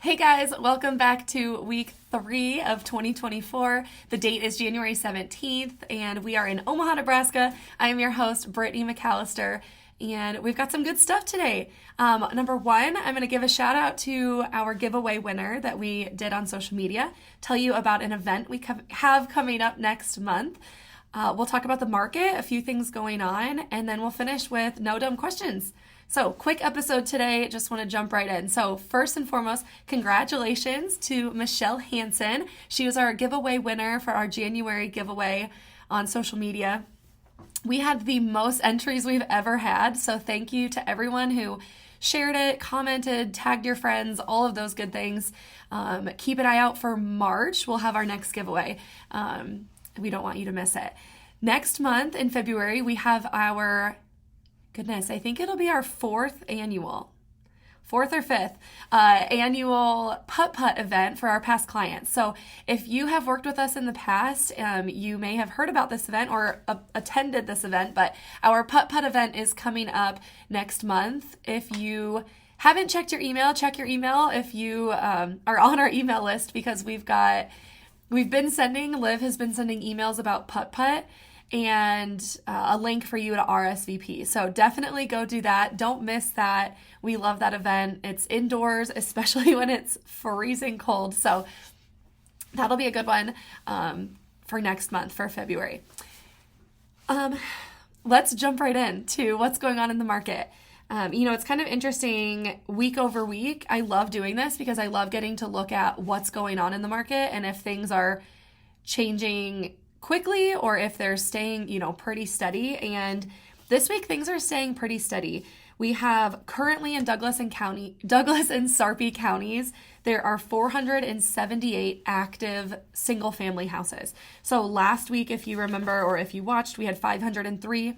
Hey guys, welcome back to week 3 of 2024. The date is January 17th, and we are in Omaha, Nebraska. I am your host, Brittany McAllister, and we've got some good stuff today. Number one, I'm going to give a shout out to our giveaway winner that we did on social media, tell you about an event we have coming up next month. We'll talk about the market, a few things going on, and then we'll finish with no dumb questions. So, quick episode today, just want to jump right in. So, first and foremost, congratulations to Michelle Hansen. She was our giveaway winner for our January giveaway on social media. We had the most entries we've ever had, so thank you to everyone who shared it, commented, tagged your friends, all of those good things. Keep an eye out for March. We'll have our next giveaway. We don't want you to miss it. Next month in February, we have our I think it'll be our fourth or fifth annual putt-putt event for our past clients. So if you have worked with us in the past, you may have heard about this event or attended this event, but our putt-putt event is coming up next month. If you haven't checked your email, check your email if you are on our email list, because Liv has been sending emails about putt-putt and a link for you to RSVP. So definitely go do that. Don't miss that. We love that event. It's indoors, especially when it's freezing cold. So that'll be a good one for next month, for February. Let's jump right into what's going on in the market. It's kind of interesting week over week. I love doing this because I love getting to look at what's going on in the market and if things are changing quickly or if they're staying, pretty steady. And this week things are staying pretty steady. We have currently in Douglas and Sarpy counties, there are 478 active single family houses. So last week, if you remember, or if you watched, we had 503.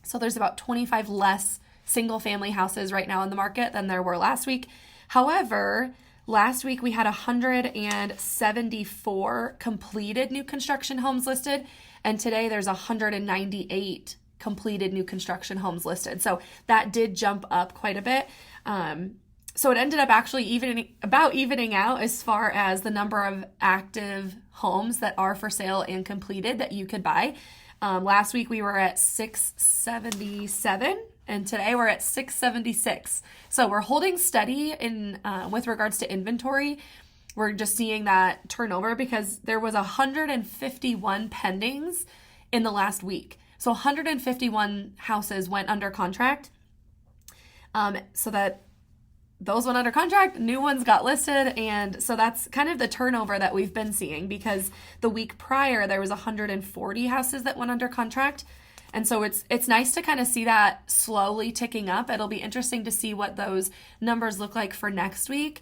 So there's about 25 less single family houses right now in the market than there were last week. However, last week we had 174 completed new construction homes listed, and today there's 198 completed new construction homes listed. So that did jump up quite a bit. So it ended up actually evening out as far as the number of active homes that are for sale and completed that you could buy. Last week we were at 677. And today we're at 676. So we're holding steady in with regards to inventory. We're just seeing that turnover because there was 151 pendings in the last week. So 151 houses went under contract. So that those went under contract, new ones got listed, and so that's kind of the turnover that we've been seeing, because the week prior there was 140 houses that went under contract. And so it's nice to kind of see that slowly ticking up. It'll be interesting to see what those numbers look like for next week.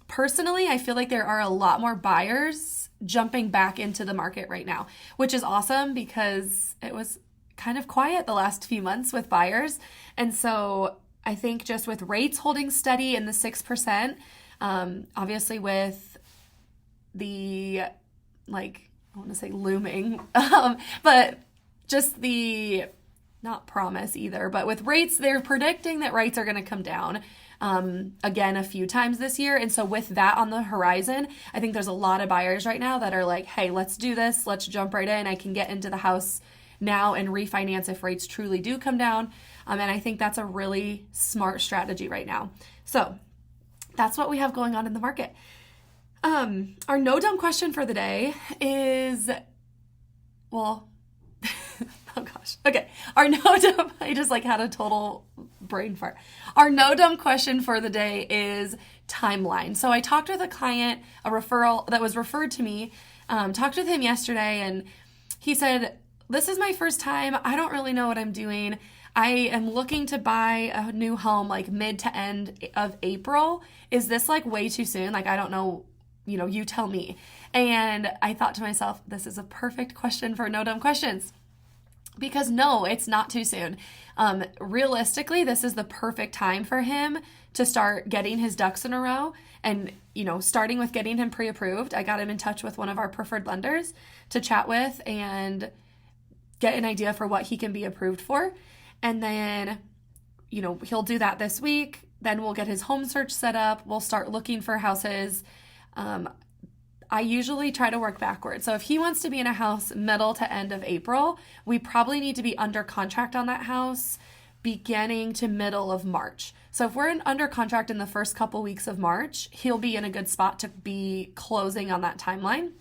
Personally, I feel like there are a lot more buyers jumping back into the market right now, which is awesome because it was kind of quiet the last few months with buyers. And so I think just with rates holding steady in the 6%, obviously with the, I want to say looming, but just the, not promise either, but with rates, they're predicting that rates are going to come down again a few times this year. And so with that on the horizon, I think there's a lot of buyers right now that are like, hey, let's do this. Let's jump right in. I can get into the house now and refinance if rates truly do come down. And I think that's a really smart strategy right now. So that's what we have going on in the market. Our no dumb question for the day is, oh gosh. Okay. I just had a total brain fart. Our no dumb question for the day is timeline. So I talked with a client, a referral that was referred to me, talked with him yesterday, and he said, this is my first time. I don't really know what I'm doing. I am looking to buy a new home mid to end of April. Is this way too soon? I don't know, you tell me. And I thought to myself, this is a perfect question for no dumb questions. Because no, it's not too soon. Realistically, this is the perfect time for him to start getting his ducks in a row and, starting with getting him pre-approved. I got him in touch with one of our preferred lenders to chat with and get an idea for what he can be approved for. And then, he'll do that this week. Then we'll get his home search set up. We'll start looking for houses. I usually try to work backwards. So if he wants to be in a house middle to end of April, we probably need to be under contract on that house beginning to middle of March. So if we're under contract in the first couple weeks of March, he'll be in a good spot to be closing on that timeline.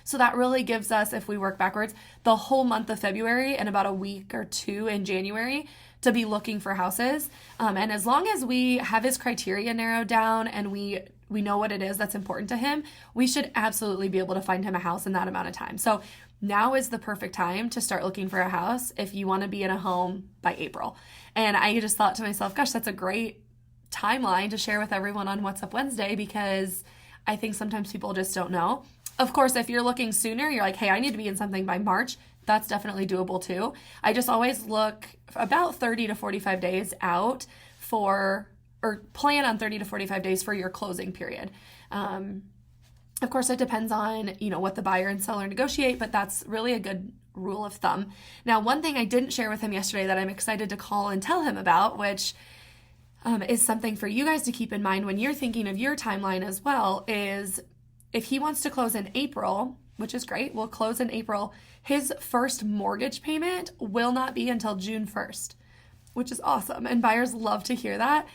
So that really gives us, if we work backwards, the whole month of February and about a week or two in January to be looking for houses. And as long as we have his criteria narrowed down and we know what it is that's important to him, we should absolutely be able to find him a house in that amount of time. So now is the perfect time to start looking for a house if you want to be in a home by April. And I just thought to myself, gosh, that's a great timeline to share with everyone on What's Up Wednesday, because I think sometimes people just don't know. Of course, if you're looking sooner, you're like, hey, I need to be in something by March. That's definitely doable too. I just always look about 30 to 45 days out or plan on 30 to 45 days for your closing period. Of course, it depends on, what the buyer and seller negotiate, but that's really a good rule of thumb. Now, one thing I didn't share with him yesterday that I'm excited to call and tell him about, which is something for you guys to keep in mind when you're thinking of your timeline as well, is if he wants to close in April, which is great, we'll close in April, his first mortgage payment will not be until June 1st, which is awesome. And buyers love to hear that,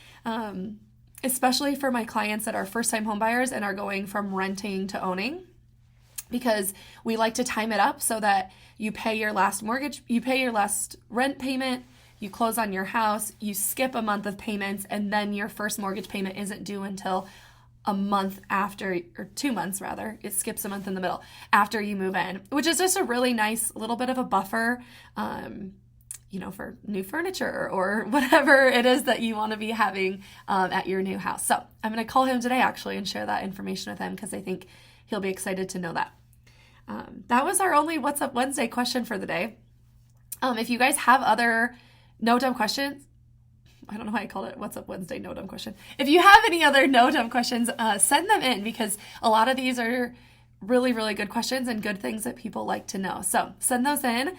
especially for my clients that are first-time home buyers and are going from renting to owning, because we like to time it up so that you pay your last rent payment, you close on your house, you skip a month of payments, and then your first mortgage payment isn't due until a month after, or 2 months rather. It skips a month in the middle after you move in, which is just a really nice little bit of a buffer, for new furniture or whatever it is that you want to be having at your new house. So I'm going to call him today actually and share that information with him, because I think he'll be excited to know that. That was our only What's Up Wednesday question for the day. If you guys have other no dumb questions, I don't know why I called it What's Up Wednesday no dumb question. If you have any other no dumb questions, send them in, because a lot of these are really, really good questions and good things that people like to know. So send those in.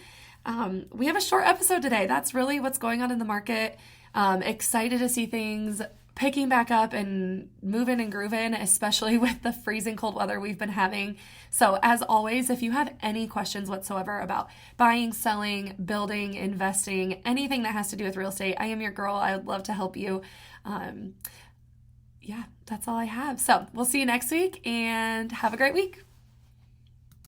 We have a short episode today. That's really what's going on in the market. Excited to see things picking back up and moving and grooving, especially with the freezing cold weather we've been having. So as always, if you have any questions whatsoever about buying, selling, building, investing, anything that has to do with real estate, I am your girl. I would love to help you. That's all I have. So we'll see you next week, and have a great week.